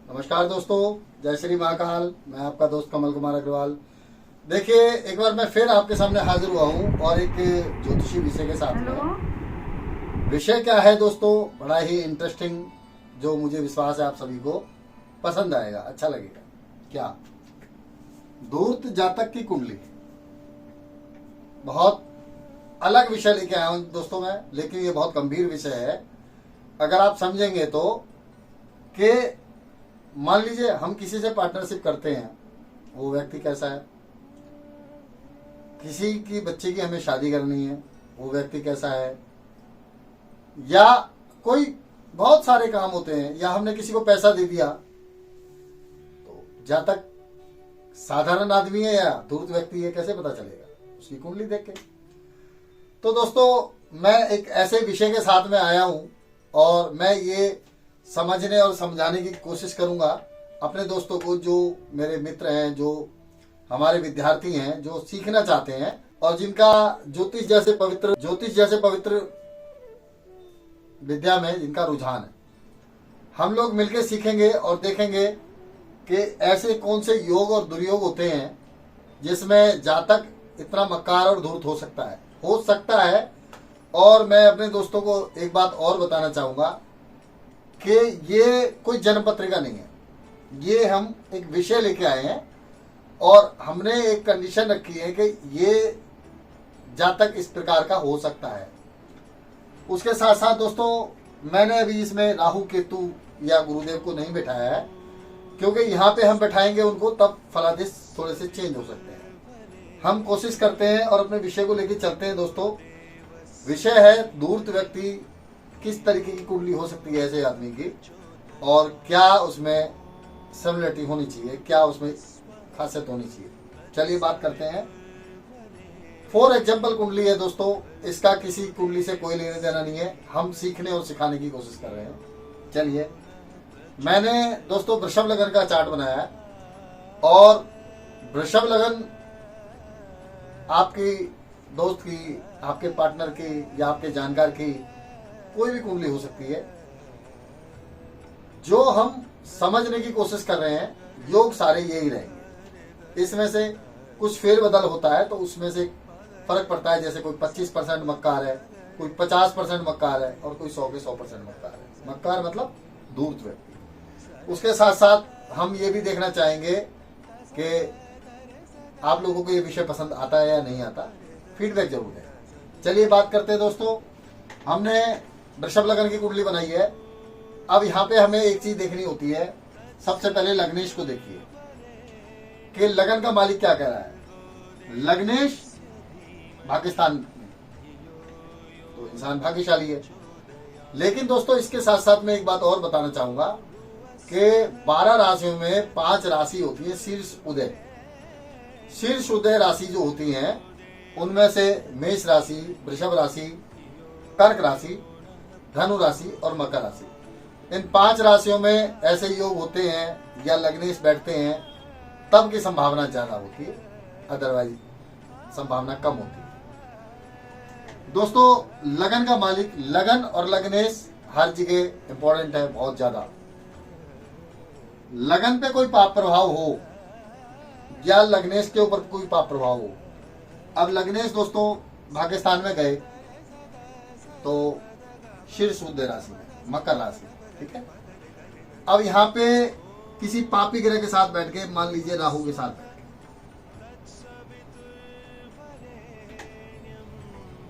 नमस्कार दोस्तों, जय श्री महाकाल। मैं आपका दोस्त कमल कुमार अग्रवाल। देखिए, एक बार मैं फिर आपके सामने हाजिर हुआ हूँ और एक ज्योतिषी विषय के साथ में। विषय क्या है दोस्तों? बड़ा ही इंटरेस्टिंग, जो मुझे विश्वास है आप सभी को पसंद आएगा, अच्छा लगेगा। क्या? धूर्त जातक की कुंडली। बहुत अलग विषय लेके आया हूं दोस्तों मैं, लेकिन ये बहुत गंभीर विषय है अगर आप समझेंगे तो। कि मान लीजिए हम किसी से पार्टनरशिप करते हैं, वो व्यक्ति कैसा है, किसी की बच्चे की हमें शादी करनी है, वो व्यक्ति कैसा है, या कोई बहुत सारे काम होते हैं, या हमने किसी को पैसा दे दिया, तो जातक साधारण आदमी है या धूर्त व्यक्ति है, कैसे पता चलेगा? उसकी कुंडली देख के। तो दोस्तों, मैं एक ऐसे विषय के साथ में आया हूं और मैं ये समझने और समझाने की कोशिश करूंगा अपने दोस्तों को, जो मेरे मित्र हैं, जो हमारे विद्यार्थी हैं, जो सीखना चाहते हैं और जिनका ज्योतिष जैसे पवित्र विद्या में जिनका रुझान है। हम लोग मिलकर सीखेंगे और देखेंगे कि ऐसे कौन से योग और दुर्योग होते हैं जिसमें जातक इतना मक्कार और धूर्त हो सकता है। और मैं अपने दोस्तों को एक बात और बताना चाहूंगा कि ये कोई जन्म पत्रिका नहीं है, ये हम एक विषय लेके आए हैं और हमने एक कंडीशन रखी है कि ये जातक इस प्रकार का हो सकता है। उसके साथ साथ दोस्तों, मैंने अभी इसमें राहु केतु या गुरुदेव को नहीं बैठाया है, क्योंकि यहाँ पे हम बैठाएंगे उनको तब फलादेश थोड़े से चेंज हो सकते हैं। हम कोशिश करते हैं और अपने विषय को लेकर चलते हैं दोस्तों। विषय है धूर्त व्यक्ति, किस तरीके की कुंडली हो सकती है ऐसे आदमी की, और क्या उसमें सिमिलरिटी होनी चाहिए, क्या उसमें खासियत होनी चाहिए। चलिए बात करते हैं। फॉर एग्जाम्पल कुंडली है दोस्तों, इसका किसी कुंडली से कोई लेने देना नहीं है, हम सीखने और सिखाने की कोशिश कर रहे हैं। चलिए, मैंने दोस्तों वृषभ लगन का चार्ट बनाया है और वृषभ लगन आपकी दोस्त की, आपके पार्टनर की या आपके जानकार की कोई भी कुंडली हो सकती है। जो हम समझने की कोशिश कर रहे हैं, योग सारे यही रहेंगे। इसमें से कुछ फेरबदल होता है तो उसमें से फर्क पड़ता है। जैसे कोई 25% मक्कार है, कोई 50% मक्कार है और कोई 100 के 100% मक्कार है। मक्कार मतलब धूर्त व्यक्ति। उसके साथ साथ हम ये भी देखना चाहेंगे कि आप लोगों को ये विषय पसंद आता है या नहीं आता, फीडबैक जरूर है। चलिए बात करते हैं दोस्तों। हमने वृषभ लगन की कुंडली बनाई है। अब यहाँ पे हमें एक चीज देखनी होती है। सबसे पहले लग्नेश को देखिए कि लगन का मालिक क्या कह रहा है। लग्नेश पाकिस्तान में, तो इंसान भाग्यशाली है। लेकिन दोस्तों, इसके साथ साथ मैं एक बात और बताना चाहूंगा कि 12 राशियों में 5 राशि होती है शीर्ष उदय राशि जो होती हैं, उनमें से मेष राशि, वृषभ राशि, कर्क राशि, धनु राशि और मकर राशि। इन 5 राशियों में ऐसे योग होते हैं या लग्नेश बैठते हैं तब की संभावना ज्यादा होती है, अदरवाइज संभावना कम होती है। दोस्तों, लगन का मालिक, लगन और लग्नेश हर जगह इंपॉर्टेंट है, बहुत ज्यादा। लगन पे कोई पाप प्रभाव हो या लग्नेश के ऊपर कोई पाप प्रभाव हो। अब लग्नेश दोस्तों पाकिस्तान में गए तो शीर्ष उदय राशि में, मकर राशि, ठीक है। अब यहाँ पे किसी पापी ग्रह के साथ बैठ के, मान लीजिए राहु के साथ बैठ के,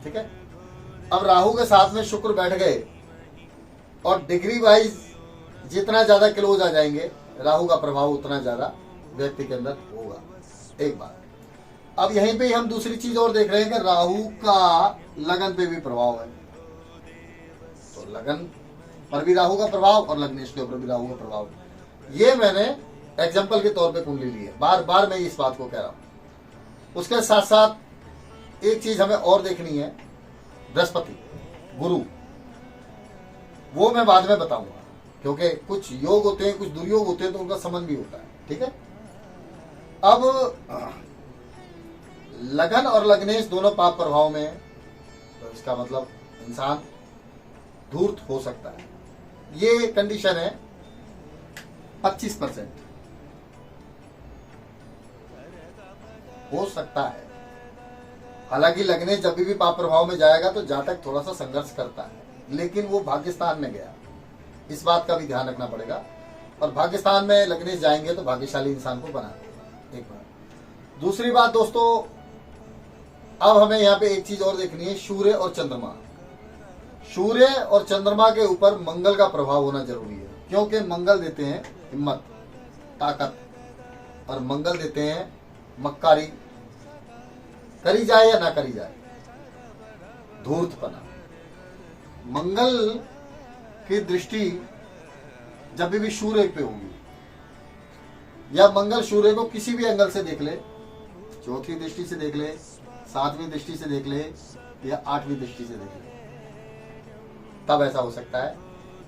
ठीक है। अब राहु के साथ में शुक्र बैठ गए और डिग्री वाइज जितना ज्यादा क्लोज आ जाएंगे, राहु का प्रभाव उतना ज्यादा व्यक्ति के अंदर होगा। एक बात। अब यहीं पे हम दूसरी चीज और देख रहे हैं कि राहु का लगन पे भी प्रभाव है। तो लगन पर भी राहु का प्रभाव और लग्नेश के ऊपर भी राहु का प्रभाव। ये मैंने एग्जाम्पल के तौर पे कुंडली ली है, बार बार मैं इस बात को कह रहा हूं। उसके साथ साथ एक चीज हमें और देखनी है, बृहस्पति गुरु, वो मैं बाद में बताऊंगा, क्योंकि कुछ योग होते हैं, कुछ दुर्योग होते हैं, तो उनका संबंध भी होता है, ठीक है। अब लगन और लग्नेश दोनों पाप प्रभाव में है, तो इसका मतलब इंसान धूर्त हो सकता है। ये कंडीशन है। 25% हो सकता है। हालांकि लग्नेश जब भी पाप प्रभाव में जाएगा तो जातक थोड़ा सा संघर्ष करता है, लेकिन वो भाग्यस्थान में गया, इस बात का भी ध्यान रखना पड़ेगा। और भाग्यस्थान में लग्नेश जाएंगे तो भाग्यशाली इंसान को बनाते हैं। एक बात। दूसरी बात दोस्तों, अब हमें यहाँ पे एक चीज और देखनी है, सूर्य और चंद्रमा। सूर्य और चंद्रमा के ऊपर मंगल का प्रभाव होना जरूरी है, क्योंकि मंगल देते हैं हिम्मत, ताकत, और मंगल देते हैं मक्कारी, करी जाए या ना करी जाए, धूर्तपना। मंगल की दृष्टि जब भी सूर्य पे होगी, या मंगल सूर्य को किसी भी एंगल से देख ले, चौथी दृष्टि से देख ले, सातवीं दृष्टि से देख ले, या आठवीं दृष्टि से देख ले, तब ऐसा हो सकता है।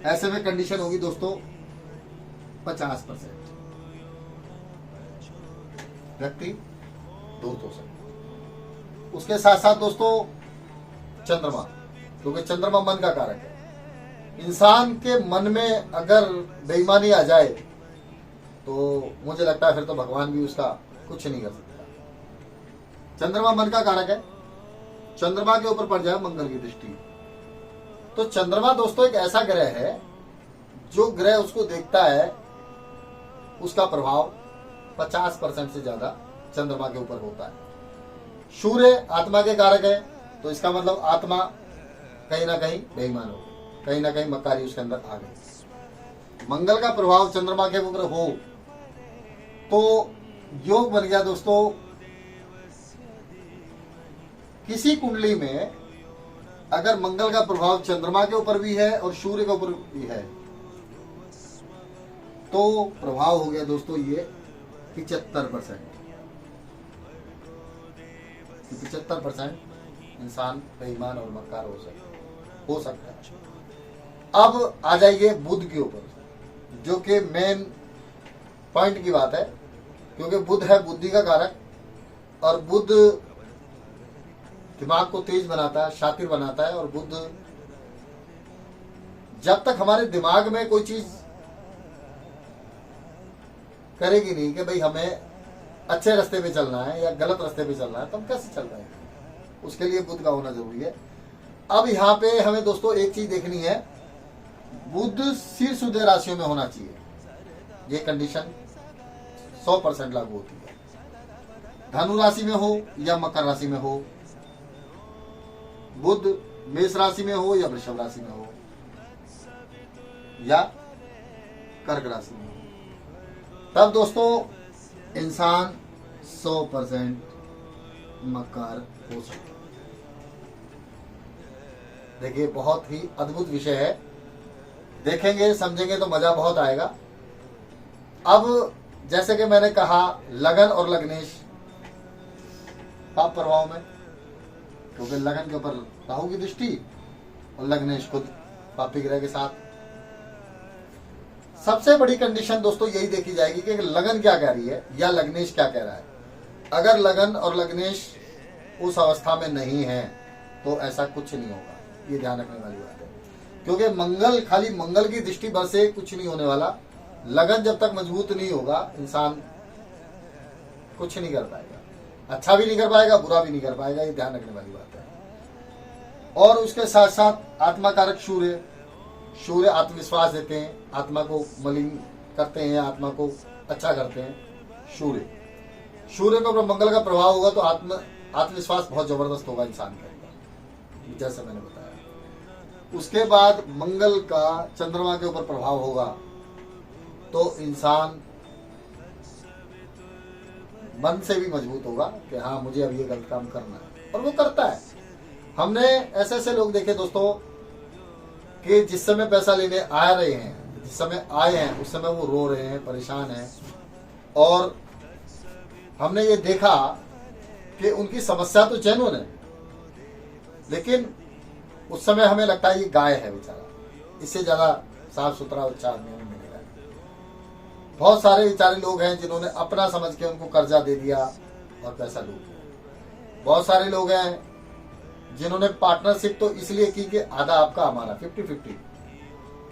ऐसे में कंडीशन होगी दोस्तों 50% व्यक्ति धूर्त हो सकता है। उसके साथ साथ दोस्तों चंद्रमा, क्योंकि चंद्रमा मन का कारक है। इंसान के मन में अगर बेईमानी आ जाए तो मुझे लगता है फिर तो भगवान भी उसका कुछ नहीं कर सकता। चंद्रमा मन का कारक है, चंद्रमा के ऊपर पड़ जाए मंगल की दृष्टि, तो चंद्रमा दोस्तों एक ऐसा ग्रह है, जो ग्रह उसको देखता है उसका प्रभाव 50% से ज्यादा चंद्रमा के ऊपर होता है। सूर्य आत्मा के कारक है, तो इसका मतलब आत्मा कहीं ना कहीं बेईमान हो, कहीं ना कहीं मक्कारी उसके अंदर आ गई। मंगल का प्रभाव चंद्रमा के ऊपर हो तो योग बन गया दोस्तों। किसी कुंडली में अगर मंगल का प्रभाव चंद्रमा के ऊपर भी है और सूर्य के ऊपर भी है, तो प्रभाव हो गया दोस्तों ये 75%। 75% इंसान बेईमान और मक्कार हो सकता है। अब आ जाइए बुध के ऊपर, जो कि मेन पॉइंट की बात है, क्योंकि बुध है बुद्धि का कारक, और बुध दिमाग को तेज बनाता है, शातिर बनाता है। और बुध जब तक हमारे दिमाग में कोई चीज करेगी नहीं कि भाई हमें अच्छे रास्ते पे चलना है या गलत रास्ते पे चलना है, तो हम कैसे चल रहे हैं? उसके लिए बुध का होना जरूरी है। अब यहाँ पे हमें दोस्तों एक चीज देखनी है, बुध शीर्ष उदय राशियों में होना चाहिए। ये कंडीशन 100% लागू होती है, धनु राशि में हो या मकर राशि में हो, बुध मेष राशि में हो या वृषभ राशि में हो या कर्क राशि में हो, तब दोस्तों इंसान 100% मक्कार हो सकता है। देखिए बहुत ही अद्भुत विषय है, देखेंगे समझेंगे तो मजा बहुत आएगा। अब जैसे कि मैंने कहा, लगन और लग्नेश पाप प्रभाव में, क्योंकि लगन के ऊपर राहु की दृष्टि और लग्नेश खुद पापी ग्रह के साथ। सबसे बड़ी कंडीशन दोस्तों यही देखी जाएगी कि लगन क्या कह रही है या लग्नेश क्या कह रहा है। अगर लगन और लग्नेश उस अवस्था में नहीं है तो ऐसा कुछ नहीं होगा, ये ध्यान रखने वाली बात है। क्योंकि मंगल, खाली मंगल की दृष्टि भर से कुछ नहीं होने वाला। लगन जब तक मजबूत नहीं होगा इंसान कुछ नहीं कर पाएगा, अच्छा भी नहीं कर पाएगा, बुरा भी नहीं कर पाएगा, ये ध्यान रखने वाली बात है। और उसके साथ साथ आत्मा कारक सूर्य, सूर्य आत्मविश्वास देते हैं, आत्मा को मलिन करते हैं, आत्मा को अच्छा करते हैं। सूर्य के ऊपर मंगल का प्रभाव होगा तो आत्मविश्वास बहुत जबरदस्त होगा इंसान के अंदर, जैसे मैंने बताया। उसके बाद मंगल का चंद्रमा के ऊपर प्रभाव होगा तो इंसान मन से भी मजबूत होगा कि हाँ मुझे अब ये गलत काम करना है, और वो करता है। हमने ऐसे ऐसे लोग देखे दोस्तों कि जिस समय पैसा लेने आ रहे हैं, जिस समय आए हैं, उस समय वो रो रहे हैं, परेशान हैं, और हमने ये देखा कि उनकी समस्या तो जेन्युइन है, लेकिन उस समय हमें लगता है ये गाय है बेचारा, इससे ज्यादा साफ सुथरा उच्चार नहीं मिलेगा। बहुत सारे बेचारे लोग हैं जिन्होंने अपना समझ के उनको कर्जा दे दिया और पैसा लूट लिया। बहुत सारे लोग हैं जिन्होंने पार्टनरशिप तो इसलिए की कि आधा आपका हमारा 50-50,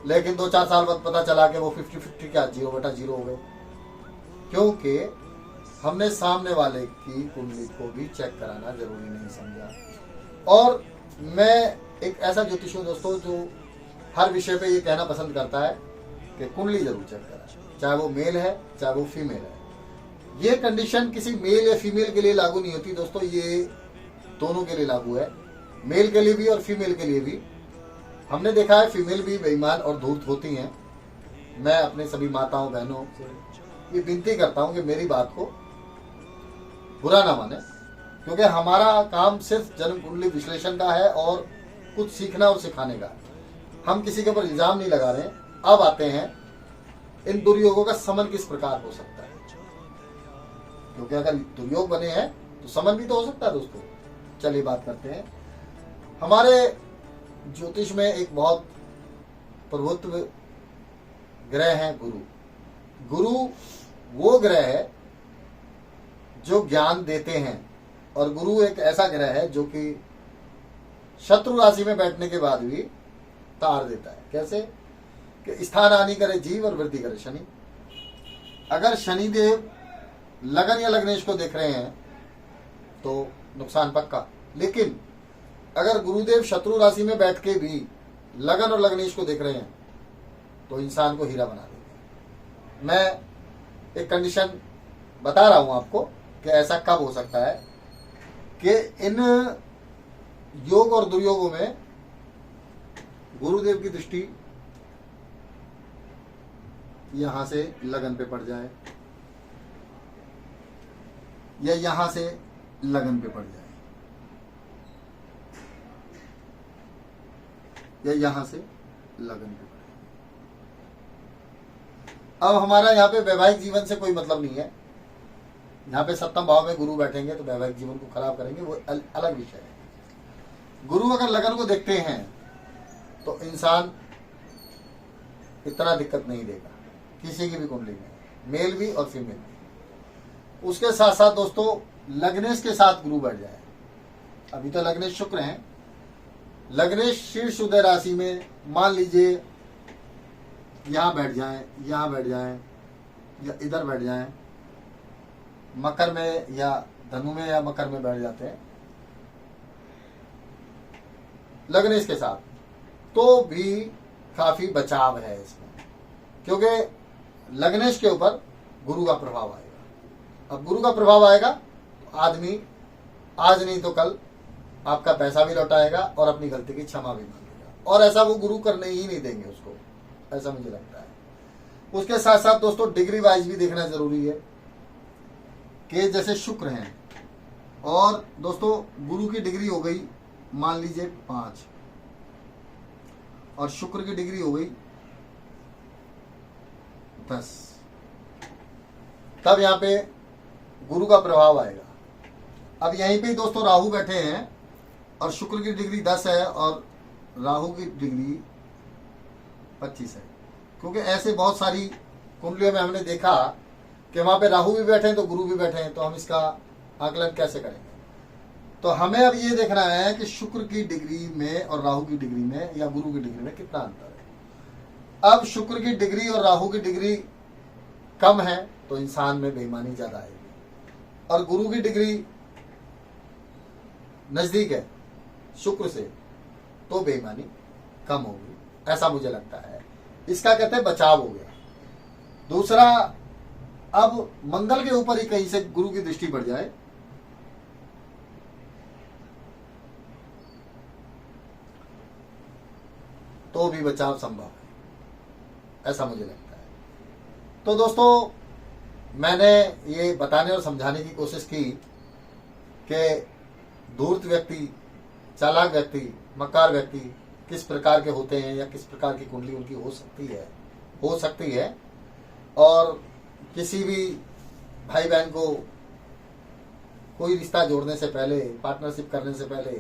लेकिन 2-4 साल बाद पता चला कि वो 50-50 क्या 0/0 हो गए, क्योंकि हमने सामने वाले की कुंडली को भी चेक कराना जरूरी नहीं समझा। और मैं एक ऐसा ज्योतिष हूँ दोस्तों जो हर विषय पे ये कहना पसंद करता है कि कुंडली जरूर चेक कराएं, चाहे वो मेल है चाहे वो फीमेल है। ये कंडीशन किसी मेल या फीमेल के लिए लागू नहीं होती दोस्तों, ये दोनों के लिए लागू है, मेल के लिए भी और फीमेल के लिए भी। हमने देखा है फीमेल भी बेईमान और धूर्त होती हैं। मैं अपने सभी माताओं बहनों से ये विनती करता हूं कि मेरी बात को बुरा ना माने, क्योंकि हमारा काम सिर्फ जन्म कुंडली विश्लेषण का है और कुछ सीखना और सिखाने का। हम किसी के ऊपर इल्जाम नहीं लगा रहे हैं। अब आते हैं इन दुर्योगों का समन किस प्रकार हो सकता है, क्योंकि अगर दुर्योग बने हैं तो समन भी तो हो सकता है दोस्तों। चलिए बात करते हैं। हमारे ज्योतिष में एक बहुत प्रभुत्व ग्रह है गुरु। गुरु वो ग्रह है जो ज्ञान देते हैं, और गुरु एक ऐसा ग्रह है जो कि शत्रु राशि में बैठने के बाद भी तार देता है। कैसे कि स्थान हानि करे जीव और वृद्धि करे शनि। अगर शनिदेव लगन या लग्नेश को देख रहे हैं तो नुकसान पक्का, लेकिन अगर गुरुदेव शत्रु राशि में बैठ के भी लगन और लग्नेश को देख रहे हैं तो इंसान को हीरा बना देंगे। मैं एक कंडीशन बता रहा हूं आपको कि ऐसा कब हो सकता है कि इन योग और दुर्योगों में गुरुदेव की दृष्टि यहां से लगन पे पड़ जाए या यहां से लगन पे पड़ जाए या यहां से लगन पे पड़ जाए। अब हमारा यहाँ पे वैवाहिक जीवन से कोई मतलब नहीं है। यहाँ पे सप्तम भाव में गुरु बैठेंगे तो वैवाहिक जीवन को खराब करेंगे, वो अलग विषय है। गुरु अगर लगन को देखते हैं तो इंसान इतना दिक्कत नहीं देगा किसी की भी कुंडली में, मेल भी और फीमेल भी। उसके साथ साथ दोस्तों लग्नेश के साथ गुरु बैठ जाए। अभी तो लग्नेश शुक्र हैं, लग्नेश शीर्ष उदय राशि में मान लीजिए यहां बैठ जाएं, यहां बैठ जाएं या इधर बैठ जाएं, मकर में या धनु में या मकर में बैठ जाते हैं लग्नेश के साथ, तो भी काफी बचाव है इसमें, क्योंकि लग्नेश के ऊपर गुरु का प्रभाव आएगा। अब गुरु का प्रभाव आएगा तो आदमी आज नहीं तो कल आपका पैसा भी लौटाएगा और अपनी गलती की क्षमा भी मांगेगा, और ऐसा वो गुरु करने ही नहीं देंगे उसको, ऐसा मुझे लगता है। उसके साथ साथ दोस्तों डिग्री वाइज भी देखना जरूरी है कि जैसे शुक्र हैं और दोस्तों गुरु की डिग्री हो गई मान लीजिए 5 और शुक्र की डिग्री हो गई 10, तब यहां पे गुरु का प्रभाव आएगा। अब यहीं पे दोस्तों राहु बैठे हैं और शुक्र की डिग्री 10 है और राहु की डिग्री 25 है, क्योंकि ऐसे बहुत सारी कुंडलियों में हमने देखा कि वहां पे राहु भी बैठे हैं तो गुरु भी बैठे हैं, तो हम इसका आकलन कैसे करेंगे। तो हमें अब ये देखना है कि शुक्र की डिग्री में और राहु की डिग्री में या गुरु की डिग्री में कितना अंतर है। अब शुक्र की डिग्री और राहु की डिग्री कम है तो इंसान में बेईमानी ज्यादा आएगी, और गुरु की डिग्री नजदीक है शुक्र से तो बेईमानी कम होगी, ऐसा मुझे लगता है। इसका कहते हैं बचाव हो गया। दूसरा, अब मंगल के ऊपर ही कहीं से गुरु की दृष्टि पड़ जाए तो भी बचाव संभव है, ऐसा मुझे लगता है। तो दोस्तों मैंने ये बताने और समझाने की कोशिश की कि धूर्त व्यक्ति, चालाक व्यक्ति, मक्कार व्यक्ति किस प्रकार के होते हैं या किस प्रकार की कुंडली उनकी हो सकती है, और किसी भी भाई बहन को कोई रिश्ता जोड़ने से पहले, पार्टनरशिप करने से पहले,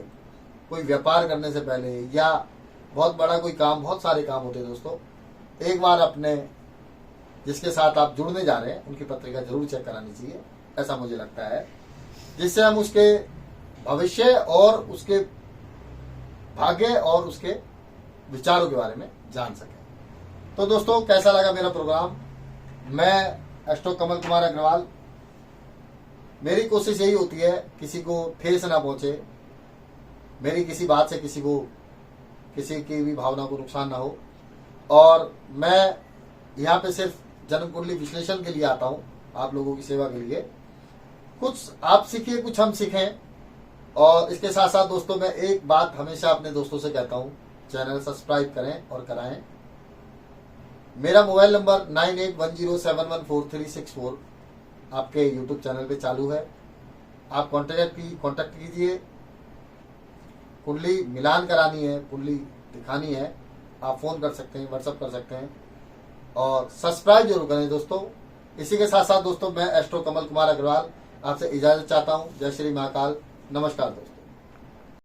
कोई व्यापार करने से पहले, या बहुत बड़ा कोई काम, बहुत सारे काम होते हैं दोस्तों, एक बार अपने जिसके साथ आप जुड़ने जा रहे हैं उनकी पत्रिका जरूर चेक करानी चाहिए, ऐसा मुझे लगता है, जिससे हम उसके भविष्य और उसके भाग्य और उसके विचारों के बारे में जान सकें। तो दोस्तों कैसा लगा मेरा प्रोग्राम। मैं एस्ट्रो कमल कुमार अग्रवाल। मेरी कोशिश यही होती है किसी को ठेस ना पहुंचे, मेरी किसी बात से किसी की भी भावना को नुकसान ना हो। और मैं यहाँ पे सिर्फ जन्म कुंडली विश्लेषण के लिए आता हूँ, आप लोगों की सेवा के लिए। कुछ आप सीखिए, कुछ हम सीखें। और इसके साथ साथ दोस्तों मैं एक बात हमेशा अपने दोस्तों से कहता हूँ, चैनल सब्सक्राइब करें और कराएं। मेरा मोबाइल नंबर 9810714364 आपके यूट्यूब चैनल पे चालू है। आप कांटेक्ट कीजिए। कुंडली मिलान करानी है, कुंडली दिखानी है, आप फोन कर सकते हैं, व्हाट्सएप कर सकते हैं और सब्सक्राइब जरूर करें दोस्तों। इसी के साथ साथ दोस्तों मैं एस्ट्रो कमल कुमार अग्रवाल आपसे इजाजत चाहता हूं। जय श्री महाकाल। नमस्कार दोस्तों।